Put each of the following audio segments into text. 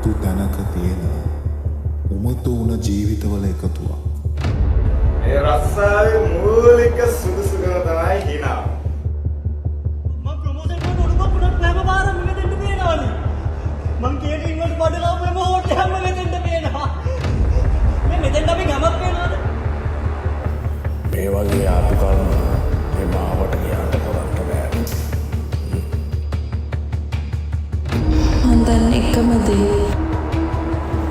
බලාපොරොත්තු තැනක තියෙන උමතු වුණ ජීවිතවල එකතුවක්. ඒ රස්සාවේ මූලික සුදුසුකම තමයි හිනාව. මම ප්‍රොමෝෂන් කරන උඩ පුරට හැම පාරම මෙතෙන්ට පේනවනේ. මං කේටරින් වලට බඩලාපෙම හොට් හැම මෙතෙන්ට පේනවා. මේ මෙතෙන්ට අපි ගමක් පේනවද? මේ වගේ ආපු කර්ම මේ මාවට ගියාට කරන්න බෑ. මං දන්නේ එකම දේ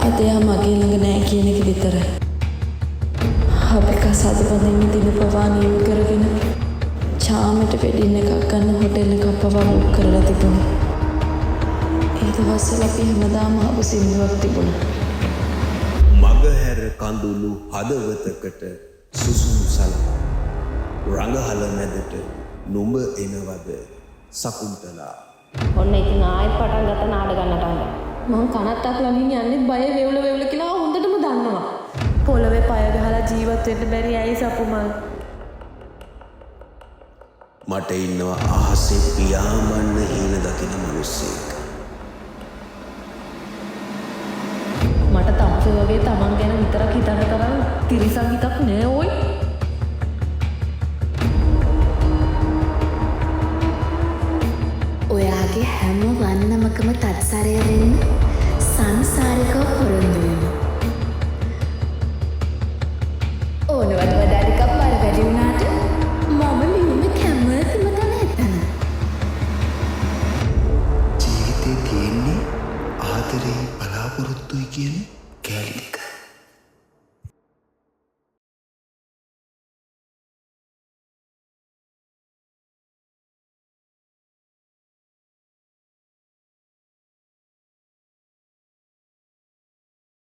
අද යා මගේ ළඟ නෑ කියන එක විතරයි. අපි කසාද බඳින්න දින පවා නියම කරගෙන චාමට වෙඩින් එකක් ගන්න හොටෙල් එකක් පවා බුක් කරලා තිබුණා. ඒ දවස්වල අපි හැමදාම ආපු සින්දුවක් තිබුණා. මගහැර කඳුළු හදවතකට සුසුම් සලකා රඟහල මැදට නුඹ එනවද සකුන්තලා. ඔන්න ඉතින් ආයෙත් පටන් ගත්ත නාඩගන්නට අඬ. මං කනත් අක්ලමින් යන්නේ බය වෙවුල වෙවුල කියලා හොඳටම දන්නවා. පොළවේ පය ගහලා ජීවත් වෙන්න බැරි ඇයි සපුමල්? මට ඉන්නවා අහසේ පියාඹන්න හීන දකින මිනිස්සෙක්. මට තම්සේ වගේ තමන් ගැන විතරක් හිතන තරම් තිරිසන් හිතක් නෑ ඕයි. ඔයාගේ හැම වන්නමකම තත්සරය වෙන්න සංසාරිකව පොරොන්දු වෙනවා. ඕනවට වඩා ටිකක් බර වැඩි වුණාට මම ලියුම කැමතිම තැන එතන. ජීවිතේ තියෙන්නේ ආදරේ බලාපොරොත්තුයි කියන කැලේ.